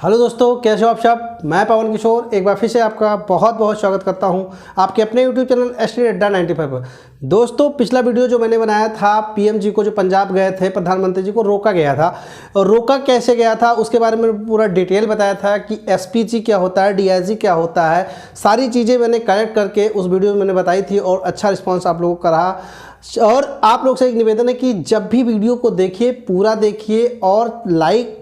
Hello दोस्तों, कैसे हो आप सब। मैं पवन किशोर एक बार फिर से आपका बहुत बहुत स्वागत करता हूं आपके अपने यूट्यूब चैनल एसटी अड्डा 95 पर। दोस्तों, पिछला वीडियो जो मैंने बनाया था पीएम जी को जो पंजाब गए थे, प्रधानमंत्री जी को रोका गया था और रोका कैसे गया था उसके बारे में पूरा डिटेल बताया था कि एसपीजी क्या होता है, डीआईजी क्या होता है। सारी चीज़ें मैंने कलेक्ट करके उस वीडियो में मैंने बताई थी और अच्छा रिस्पॉन्स आप लोगों को रहा। और आप लोग से एक निवेदन है कि जब भी वीडियो को देखिए पूरा देखिए और लाइक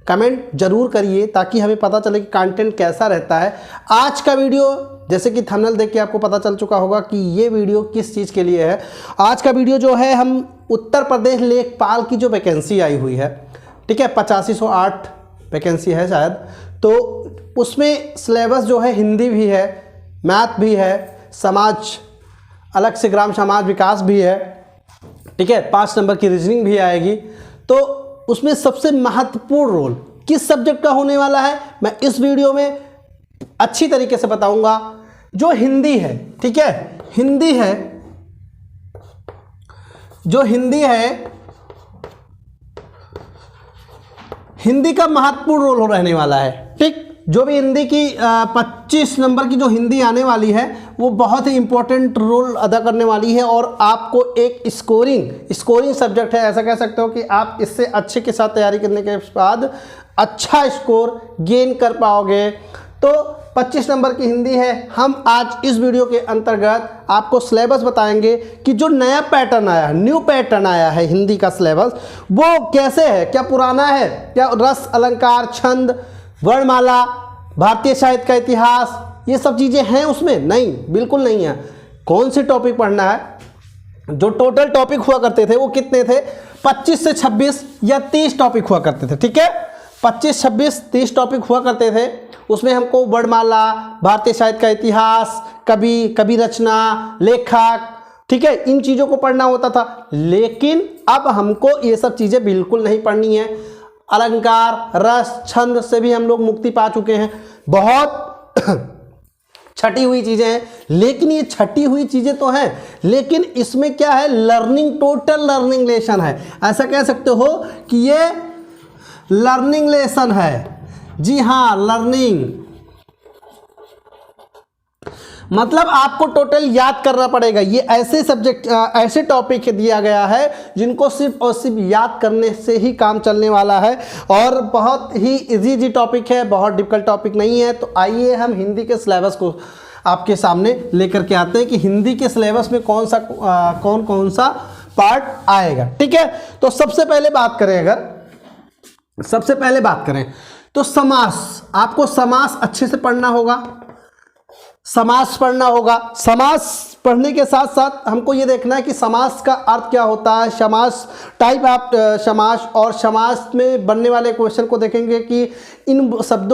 कमेंट जरूर करिए ताकि हमें पता चले कि कंटेंट कैसा रहता है। आज का वीडियो जैसे कि थंबनेल देख के आपको पता चल चुका होगा कि ये वीडियो किस चीज़ के लिए है। आज का वीडियो जो है हम उत्तर प्रदेश लेखपाल की जो वैकेंसी आई हुई है, ठीक है, 8508 वैकेंसी है शायद, तो उसमें सिलेबस जो है हिंदी भी है, मैथ भी है, समाज अलग से ग्राम समाज विकास भी है, ठीक है, 5 नंबर की रीजनिंग भी आएगी। तो उसमें सबसे महत्वपूर्ण रोल किस सब्जेक्ट का होने वाला है मैं इस वीडियो में अच्छी तरीके से बताऊंगा। जो हिंदी है, ठीक है, हिंदी है, जो हिंदी है, हिंदी का महत्वपूर्ण रोल रहने वाला है। ठीक, जो भी हिंदी की 25 नंबर की जो हिंदी आने वाली है वो बहुत ही इंपॉर्टेंट रोल अदा करने वाली है और आपको एक स्कोरिंग सब्जेक्ट है। ऐसा कह सकते हो कि आप इससे अच्छे के साथ तैयारी करने के बाद अच्छा स्कोर गेन कर पाओगे। तो 25 नंबर की हिंदी है। हम आज इस वीडियो के अंतर्गत आपको सिलेबस बताएंगे कि जो नया पैटर्न आया है, न्यू पैटर्न आया है हिंदी का सिलेबस, वो कैसे है, क्या पुराना है, क्या रस अलंकार छंद वर्णमाला भारतीय साहित्य का इतिहास ये सब चीज़ें हैं उसमें? नहीं, बिल्कुल नहीं है। कौन से टॉपिक पढ़ना है? जो टोटल टॉपिक हुआ करते थे वो कितने थे? 25 से 26 या 30 टॉपिक हुआ करते थे, ठीक है, 25, 26, 30 टॉपिक हुआ करते थे। उसमें हमको वर्णमाला, भारतीय साहित्य का इतिहास, कवि रचना, लेखक, ठीक है, इन चीज़ों को पढ़ना होता था। लेकिन अब हमको ये सब चीज़ें बिल्कुल नहीं पढ़नी है। अलंकार, रस, छंद से भी हम लोग मुक्ति पा चुके हैं। बहुत छटी हुई चीज़ें हैं, लेकिन ये छटी हुई चीज़ें तो हैं, लेकिन इसमें क्या है, लर्निंग, टोटल लर्निंग लेसन है। ऐसा कह सकते हो कि ये लर्निंग लेसन है। जी हाँ, लर्निंग मतलब आपको टोटल याद करना पड़ेगा। ये ऐसे सब्जेक्ट, ऐसे टॉपिक दिया गया है जिनको सिर्फ और सिर्फ याद करने से ही काम चलने वाला है और बहुत ही इजी टॉपिक है, बहुत डिफिकल्ट टॉपिक नहीं है। तो आइए हम हिंदी के सिलेबस को आपके सामने लेकर के आते हैं कि हिंदी के सिलेबस में कौन कौन सा पार्ट आएगा, ठीक है। तो सबसे पहले बात करें तो समास, आपको समास अच्छे से पढ़ना होगा, समास पढ़ना होगा। समास पढ़ने के साथ साथ हमको ये देखना है कि समास का अर्थ क्या होता है, समास टाइप आप समास और समास में बनने वाले क्वेश्चन को देखेंगे कि इन शब्द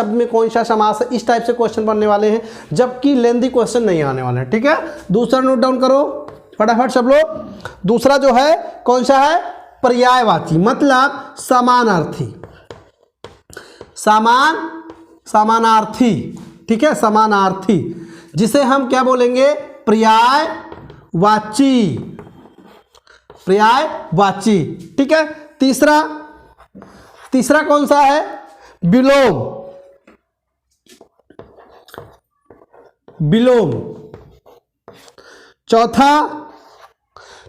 में कौन सा समास है। इस टाइप से क्वेश्चन बनने वाले हैं, जबकि लेंथी क्वेश्चन नहीं आने वाले हैं, ठीक है। दूसरा नोट डाउन करो फटाफट सब लोग। दूसरा जो है कौन सा है, पर्यायवाची, मतलब समानार्थी, समानार्थी, ठीक है, समानार्थी, जिसे हम क्या बोलेंगे, पर्यायवाची, ठीक है। तीसरा कौन सा है, विलोम।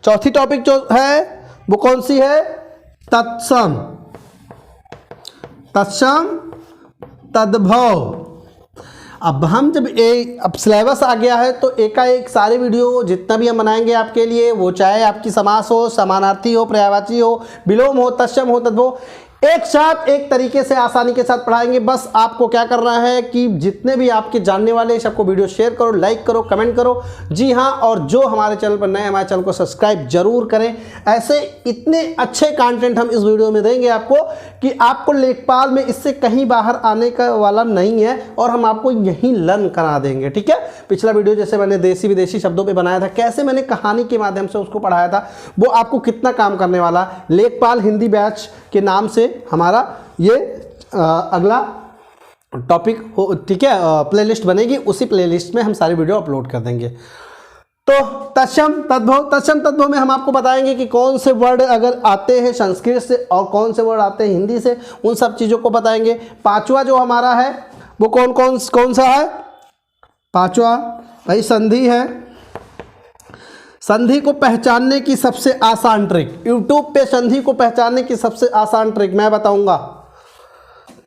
चौथी टॉपिक जो है वो कौन सी है, तत्सम, तद्भव। अब हम जब अब सिलेबस आ गया है तो एकाएक सारे वीडियो जितना भी हम बनाएंगे आपके लिए, वो चाहे आपकी समास हो, समानार्थी हो, पर्यायवाची हो, विलोम हो, तत्सम हो, तद्भव, एक साथ एक तरीके से आसानी के साथ पढ़ाएंगे। बस आपको क्या करना है कि जितने भी आपके जानने वाले सबको वीडियो शेयर करो, लाइक करो, कमेंट करो। जी हाँ, और जो हमारे चैनल पर नए, हमारे चैनल को सब्सक्राइब जरूर करें। ऐसे इतने अच्छे कंटेंट हम इस वीडियो में देंगे आपको कि आपको लेखपाल में इससे कहीं बाहर आने का वाला नहीं है और हम आपको यहीं लर्न करा देंगे, ठीक है। पिछला वीडियो जैसे मैंने देसी विदेशी शब्दों पर बनाया था, कैसे मैंने कहानी के माध्यम से उसको पढ़ाया था, वो आपको कितना काम करने वाला। लेखपाल हिंदी बैच के नाम से हमारा ये अगला टॉपिक हो, ठीक है, प्लेलिस्ट बनेगी। उसी प्लेलिस्ट में हम सारी वीडियो अपलोड कर देंगे। तो तत्सम तद्भव में हम आपको बताएंगे कि कौन से वर्ड अगर आते हैं संस्कृत से और कौन से वर्ड आते हैं हिंदी से, उन सब चीज़ों को बताएंगे। पांचवा जो हमारा है वो कौन सा है? पांचवा भाई संधि है। संधि को पहचानने की सबसे आसान ट्रिक, यूट्यूब पे संधि को पहचानने की सबसे आसान ट्रिक मैं बताऊंगा,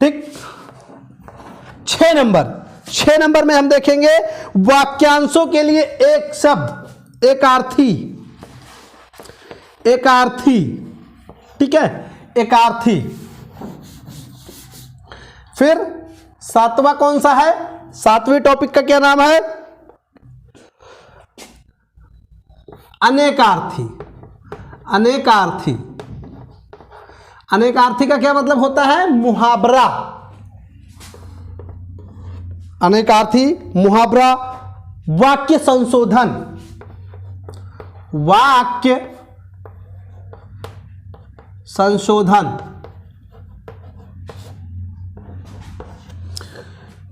ठीक। 6 नंबर में हम देखेंगे वाक्यांशों के लिए एक शब्द, एकार्थी, ठीक है, एकार्थी। फिर 7वां कौन सा है? 7वें टॉपिक का क्या नाम है? अनेकार्थी। अनेकार्थी का क्या मतलब होता है? मुहावरा। अनेकार्थी, मुहावरा। वाक्य संशोधन,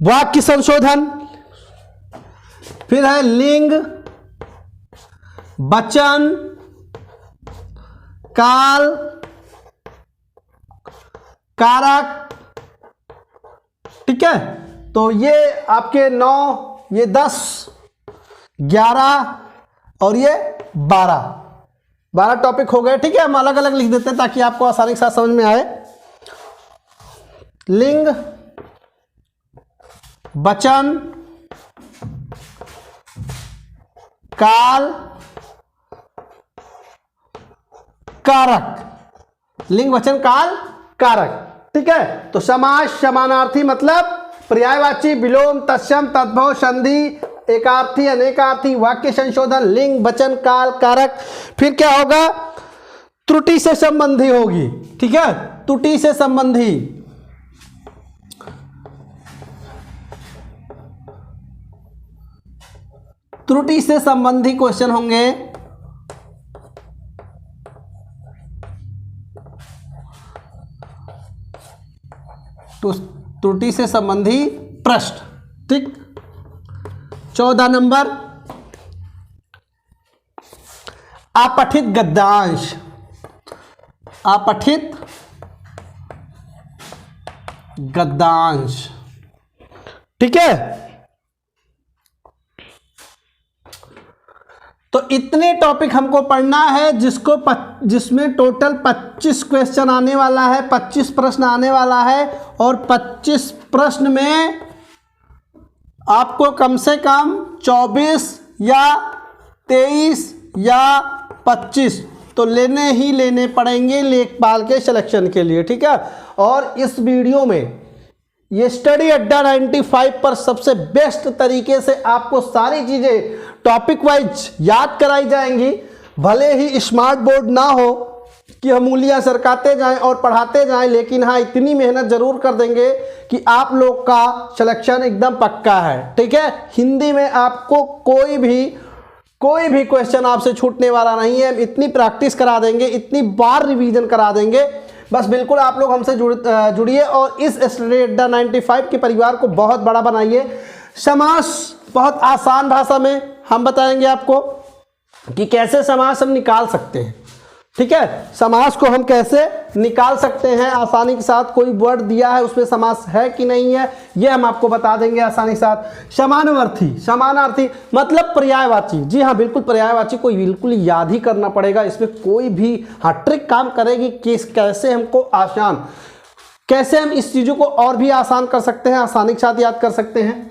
वाक्य संशोधन। फिर है लिंग, वचन, काल, कारक, ठीक है। तो ये आपके 9, ये 10, 11 और ये 12 टॉपिक हो गए, ठीक है। हम अलग अलग लिख देते हैं ताकि आपको आसानी के साथ समझ में आए। लिंग, वचन, काल, कारक। लिंग, वचन, काल, कारक, ठीक है। तो समास, समानार्थी मतलब पर्यायवाची, विलोम, तत्सम, तद्भव, संधि, एकार्थी, अनेकार्थी, वाक्य संशोधन, लिंग, वचन, काल, कारक। फिर क्या होगा? त्रुटि से संबंधी होगी, ठीक है, त्रुटि से संबंधी। त्रुटि से संबंधी क्वेश्चन होंगे। तो त्रुटि से संबंधी प्रश्न, ठीक। 14 नंबर अपठित गद्यांश, अपठित गद्यांश, ठीक है। तो इतने टॉपिक हमको पढ़ना है जिसमें टोटल 25 क्वेश्चन आने वाला है, 25 प्रश्न आने वाला है। और 25 प्रश्न में आपको कम से कम 24 या 23 या 25 तो लेने पड़ेंगे लेखपाल के सिलेक्शन के लिए, ठीक है। और इस वीडियो में ये स्टडी अड्डा 95 पर सबसे बेस्ट तरीके से आपको सारी चीज़ें टॉपिक वाइज याद कराई जाएंगी। भले ही स्मार्ट बोर्ड ना हो कि हम उंगलियां सरकाते जाएं और पढ़ाते जाएं, लेकिन हाँ इतनी मेहनत जरूर कर देंगे कि आप लोग का सिलेक्शन एकदम पक्का है, ठीक है। हिंदी में आपको कोई भी क्वेश्चन आपसे छूटने वाला नहीं है। इतनी प्रैक्टिस करा देंगे, इतनी बार रिवीजन करा देंगे। बस बिल्कुल आप लोग हमसे जुड़िए और इस स्टडी अड्डा 95 के परिवार को बहुत बड़ा बनाइए। समास बहुत आसान भाषा में हम बताएंगे आपको कि कैसे समास हम निकाल सकते हैं, ठीक है। समास को हम कैसे निकाल सकते हैं आसानी के साथ। कोई वर्ड दिया है उसमें समास है कि नहीं है ये हम आपको बता देंगे आसानी के साथ। समानार्थी मतलब पर्यायवाची, जी हाँ बिल्कुल पर्यायवाची को बिल्कुल याद ही करना पड़ेगा। इसमें कोई भी ट्रिक काम करेगी कि कैसे हमको आसान, कैसे हम इस चीज़ों को और भी आसान कर सकते हैं, आसानी के साथ याद कर सकते हैं।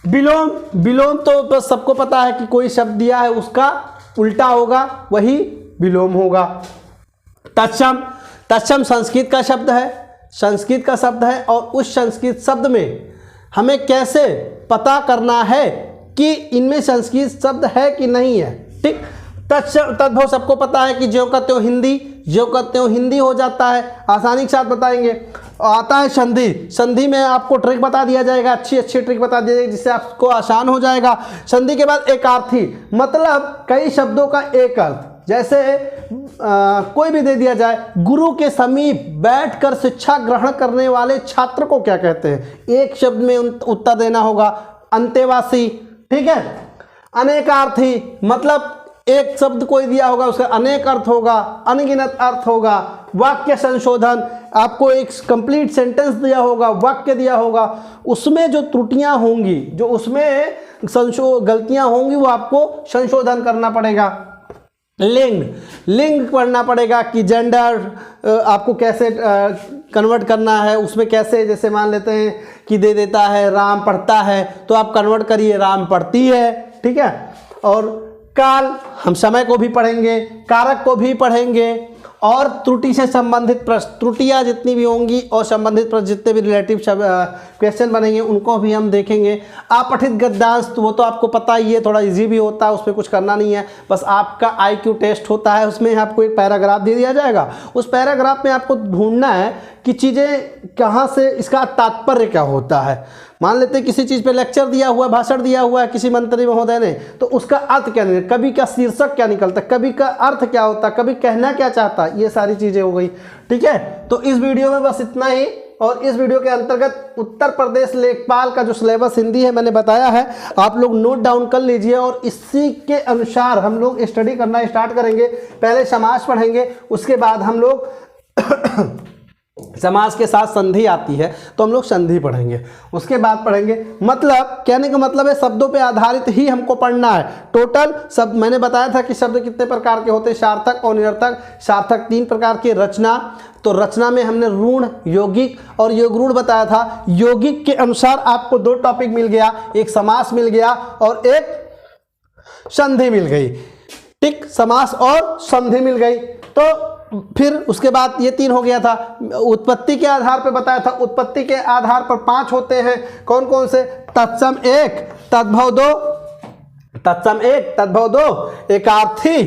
विलोम तो बस सबको पता है कि कोई शब्द दिया है उसका उल्टा होगा वही विलोम होगा। तत्सम संस्कृत का शब्द है और उस संस्कृत शब्द में हमें कैसे पता करना है कि इनमें संस्कृत शब्द है कि नहीं है, ठीक। तद्भव सबको पता है कि ज्यों का त्यों हिंदी हो जाता है, आसानी के साथ बताएंगे। आता है संधि में आपको ट्रिक बता दिया जाएगा, अच्छी ट्रिक बता दी जाएगी जिससे आपको आसान हो जाएगा। संधि के बाद एकार्थी मतलब कई शब्दों का एक अर्थ, जैसे कोई भी दे दिया जाए, गुरु के समीप बैठकर शिक्षा ग्रहण करने वाले छात्र को क्या कहते हैं, एक शब्द में उत्तर देना होगा, अंतेवासी, ठीक है। अनेकार्थी मतलब एक शब्द कोई दिया होगा उसका अनेक अर्थ होगा, अनगिनत अर्थ होगा। वाक्य संशोधन, आपको एक कंप्लीट सेंटेंस दिया होगा, वाक्य दिया होगा, उसमें जो त्रुटियां होंगी, जो उसमें गलतियां होंगी वो आपको संशोधन करना पड़ेगा। लिंग पढ़ना पड़ेगा कि जेंडर आपको कैसे कन्वर्ट करना है, उसमें कैसे, जैसे मान लेते हैं कि दे देता है राम पढ़ता है तो आप कन्वर्ट करिए राम पढ़ती है, ठीक है। और काल, हम समय को भी पढ़ेंगे, कारक को भी पढ़ेंगे, और त्रुटि से संबंधित प्रश्न, त्रुटियां जितनी भी होंगी और संबंधित प्रश्न जितने भी रिलेटिव क्वेश्चन बनेंगे उनको भी हम देखेंगे। अपठित गद्यांश, तो वो तो आपको पता ही है, थोड़ा इजी भी होता है, उसमें कुछ करना नहीं है, बस आपका IQ टेस्ट होता है। उसमें आपको एक पैराग्राफ दे दिया जाएगा, उस पैराग्राफ में आपको ढूंढना है कि चीज़ें कहाँ से, इसका तात्पर्य क्या होता है। मान लेते हैं किसी चीज़ पे लेक्चर दिया हुआ है, भाषण दिया हुआ है किसी मंत्री महोदय ने, तो उसका अर्थ क्या निकलता, कभी का शीर्षक क्या निकलता, कभी का अर्थ क्या होता, कभी कहना क्या चाहता, ये सारी चीज़ें हो गई, ठीक है। तो इस वीडियो में बस इतना ही, और इस वीडियो के अंतर्गत उत्तर प्रदेश लेखपाल का जो सिलेबस हिंदी है मैंने बताया है, आप लोग नोट डाउन कर लीजिए और इसी के अनुसार हम लोग स्टडी करना स्टार्ट करेंगे। पहले समास पढ़ेंगे, उसके बाद हम लोग समास के साथ संधि आती है तो हम लोग संधि पढ़ेंगे, उसके बाद पढ़ेंगे मतलब, कहने का मतलब है शब्दों पे आधारित ही हमको पढ़ना है। टोटल शब्द मैंने बताया था कि शब्द कितने प्रकार के होते हैं, सार्थक और निरर्थक। सार्थक 3 प्रकार के, रचना, तो रचना में हमने ऋण, यौगिक और योगरूढ़ बताया था। यौगिक के अनुसार आपको 2 टॉपिक मिल गया, एक समास मिल गया और एक संधि मिल गई, ठीक, समास और संधि मिल गई। तो फिर उसके बाद ये 3 हो गया था। उत्पत्ति के आधार पर बताया था, उत्पत्ति के आधार पर 5 होते हैं, कौन कौन से, तत्सम 1, तद्भव 2, तत्सम 1, तद्भव 2, एकार्थी,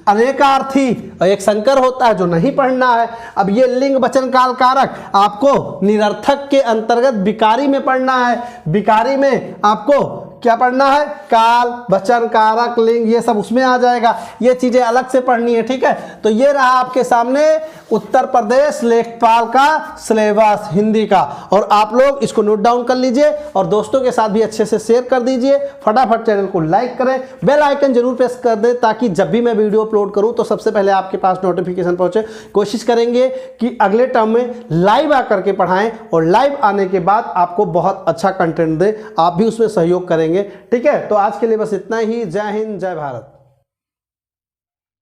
अनेकार्थी, और एक संकर होता है जो नहीं पढ़ना है। अब ये लिंग वचन काल कारक आपको निरर्थक के अंतर्गत विकारी में पढ़ना है। विकारी में आपको क्या पढ़ना है, काल, वचन, कारक, लिंग, ये सब उसमें आ जाएगा, ये चीज़ें अलग से पढ़नी है, ठीक है। तो ये रहा आपके सामने उत्तर प्रदेश लेखपाल का सिलेबस हिंदी का, और आप लोग इसको नोट डाउन कर लीजिए और दोस्तों के साथ भी अच्छे से शेयर कर दीजिए। फटाफट चैनल को लाइक करें, बेल आइकन जरूर प्रेस कर दें ताकि जब भी मैं वीडियो अपलोड करूं तो सबसे पहले आपके पास नोटिफिकेशन पहुंचे। कोशिश करेंगे कि अगले टर्म में लाइव आकर के पढ़ाएं, और लाइव आने के बाद आपको बहुत अच्छा कंटेंट दें, आप भी उसमें सहयोग करेंगे, ठीक है। तो आज के लिए बस इतना ही। जय हिंद, जय भारत।